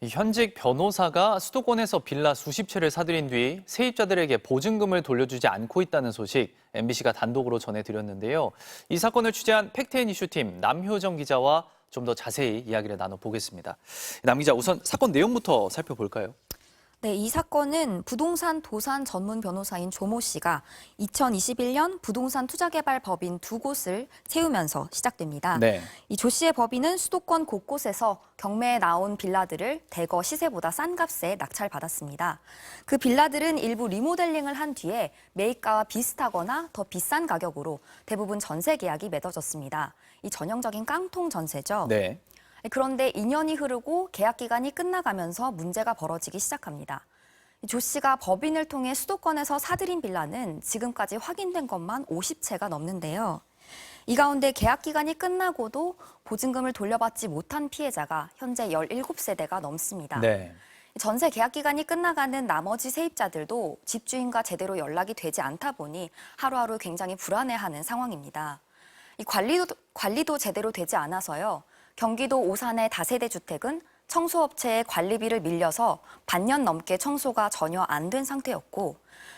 이 현직 변호사가 수도권에서 빌라 수십 채를 사들인 뒤 세입자들에게 보증금을 돌려주지 않고 있다는 소식 MBC가 단독으로 전해드렸는데요. 이 사건을 취재한 팩트앤이슈팀 남효정 기자와 좀 더 자세히 이야기를 나눠보겠습니다. 남 기자, 우선 사건 내용부터 살펴볼까요? 네, 이 사건은 부동산 도산 전문 변호사인 조모 씨가 2021년 부동산 투자개발 법인 두 곳을 세우면서 시작됩니다. 네. 이 조 씨의 법인은 수도권 곳곳에서 경매에 나온 빌라들을 대거 시세보다 싼 값에 낙찰받았습니다. 그 빌라들은 일부 리모델링을 한 뒤에 매입가와 비슷하거나 더 비싼 가격으로 대부분 전세 계약이 맺어졌습니다. 이 전형적인 깡통 전세죠. 네. 그런데 2년이 흐르고 계약 기간이 끝나가면서 문제가 벌어지기 시작합니다. 조 씨가 법인을 통해 수도권에서 사들인 빌라는 지금까지 확인된 것만 50채가 넘는데요. 이 가운데 계약 기간이 끝나고도 보증금을 돌려받지 못한 피해자가 현재 17세대가 넘습니다. 네. 전세 계약 기간이 끝나가는 나머지 세입자들도 집주인과 제대로 연락이 되지 않다 보니 하루하루 굉장히 불안해하는 상황입니다. 이 관리도 제대로 되지 않아서요. 경기도 오산의 다세대 주택은 청소업체의 관리비를 밀려서 반년 넘게 청소가 전혀 안 된 상태였고,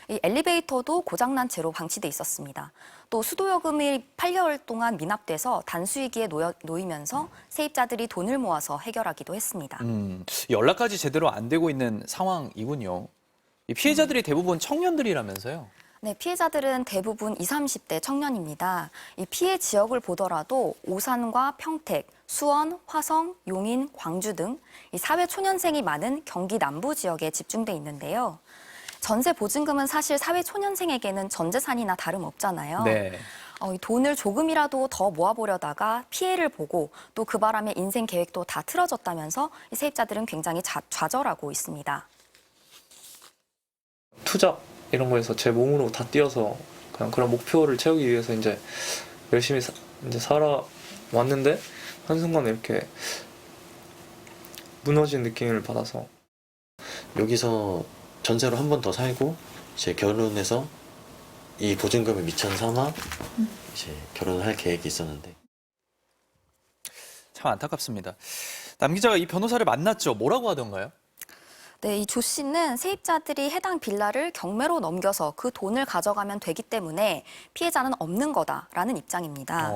이 엘리베이터도 고장난 채로 방치돼 있었습니다. 또 수도요금이 8개월 동안 미납돼서 단수위기에 놓이면서 세입자들이 돈을 모아서 해결하기도 했습니다. 연락까지 제대로 안 되고 있는 상황이군요. 이 피해자들이 대부분 청년들이라면서요? 네, 피해자들은 대부분 20, 30대 청년입니다. 이 피해 지역을 보더라도 오산과 평택, 수원, 화성, 용인, 광주 등 이 사회 초년생이 많은 경기 남부 지역에 집중돼 있는데요. 전세 보증금은 사실 사회 초년생에게는 전 재산이나 다름없잖아요. 네. 이 돈을 조금이라도 더 모아보려다가 피해를 보고 또 그 바람에 인생 계획도 다 틀어졌다면서 이 세입자들은 굉장히 좌절하고 있습니다. 투자 이런 거에서 제 몸으로 다 뛰어서 그냥 그런 목표를 채우기 위해서 이제 열심히 이제 살아왔는데 한순간에 이렇게 무너진 느낌을 받아서 여기서 전세로 한 번 더 살고 이제 결혼해서 이 보증금을 미천 삼아 이제 결혼을 할 계획이 있었는데 참 안타깝습니다. 남 기자가 이 변호사를 만났죠. 뭐라고 하던가요? 네, 이 조 씨는 세입자들이 해당 빌라를 경매로 넘겨서 그 돈을 가져가면 되기 때문에 피해자는 없는 거다라는 입장입니다.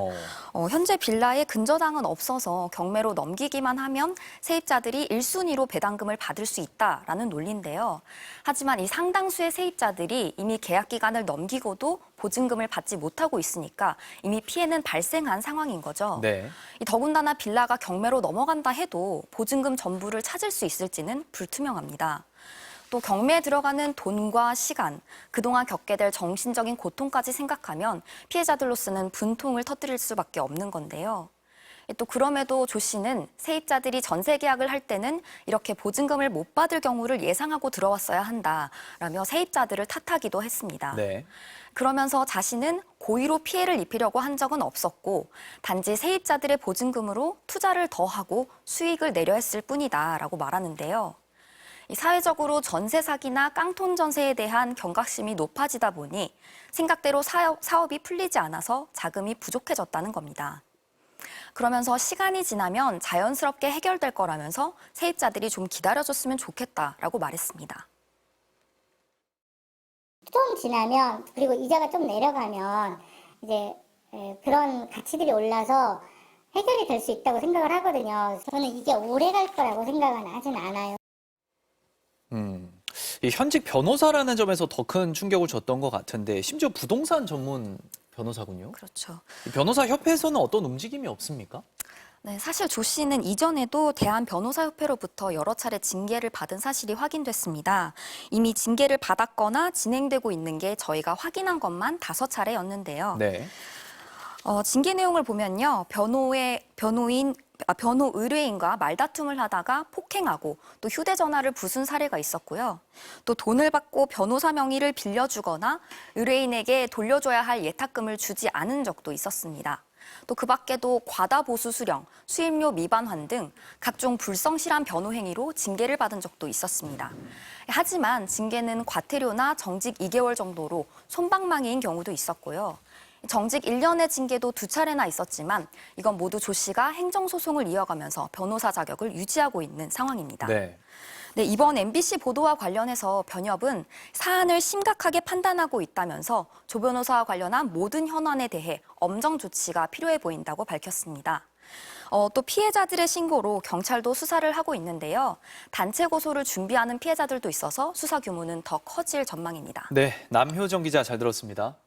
현재 빌라에 근저당은 없어서 경매로 넘기기만 하면 세입자들이 1순위로 배당금을 받을 수 있다라는 논리인데요. 하지만 이 상당수의 세입자들이 이미 계약 기간을 넘기고도 보증금을 받지 못하고 있으니까 이미 피해는 발생한 상황인 거죠. 네. 더군다나 빌라가 경매로 넘어간다 해도 보증금 전부를 찾을 수 있을지는 불투명합니다. 또 경매에 들어가는 돈과 시간, 그동안 겪게 될 정신적인 고통까지 생각하면 피해자들로서는 분통을 터뜨릴 수밖에 없는 건데요. 또 그럼에도 조 씨는 세입자들이 전세 계약을 할 때는 이렇게 보증금을 못 받을 경우를 예상하고 들어왔어야 한다라며 세입자들을 탓하기도 했습니다. 네. 그러면서 자신은 고의로 피해를 입히려고 한 적은 없었고 단지 세입자들의 보증금으로 투자를 더 하고 수익을 내려 했을 뿐이다라고 말하는데요. 사회적으로 전세 사기나 깡통 전세에 대한 경각심이 높아지다 보니 생각대로 사업이 풀리지 않아서 자금이 부족해졌다는 겁니다. 그러면서 시간이 지나면 자연스럽게 해결될 거라면서 세입자들이 좀 기다려줬으면 좋겠다라고 말했습니다. 좀 지나면 그리고 이자가 좀 내려가면 이제 그런 가치들이 올라서 해결이 될 수 있다고 생각을 하거든요. 저는 이게 오래 갈 거라고 생각은 하진 않아요. 이 현직 변호사라는 점에서 더 큰 충격을 줬던 것 같은데 심지어 부동산 전문 변호사군요. 그렇죠. 이 변호사협회에서는 어떤 움직임이 없습니까? 네, 사실 조 씨는 이전에도 대한변호사협회로부터 여러 차례 징계를 받은 사실이 확인됐습니다. 이미 징계를 받았거나 진행되고 있는 게 저희가 확인한 것만 5차례였는데요. 네. 징계 내용을 보면요. 변호 의뢰인과 말다툼을 하다가 폭행하고 또 휴대전화를 부순 사례가 있었고요. 또 돈을 받고 변호사 명의를 빌려주거나 의뢰인에게 돌려줘야 할 예탁금을 주지 않은 적도 있었습니다. 또 그 밖에도 과다 보수 수령, 수임료 미반환 등 각종 불성실한 변호 행위로 징계를 받은 적도 있었습니다. 하지만 징계는 과태료나 정직 2개월 정도로 솜방망이인 경우도 있었고요. 정직 1년의 징계도 2차례나 있었지만 이건 모두 조 씨가 행정소송을 이어가면서 변호사 자격을 유지하고 있는 상황입니다. 네. 네, 이번 MBC 보도와 관련해서 변협은 사안을 심각하게 판단하고 있다면서 조 변호사와 관련한 모든 현안에 대해 엄정 조치가 필요해 보인다고 밝혔습니다. 또 피해자들의 신고로 경찰도 수사를 하고 있는데요. 단체 고소를 준비하는 피해자들도 있어서 수사 규모는 더 커질 전망입니다. 네, 남효정 기자 잘 들었습니다.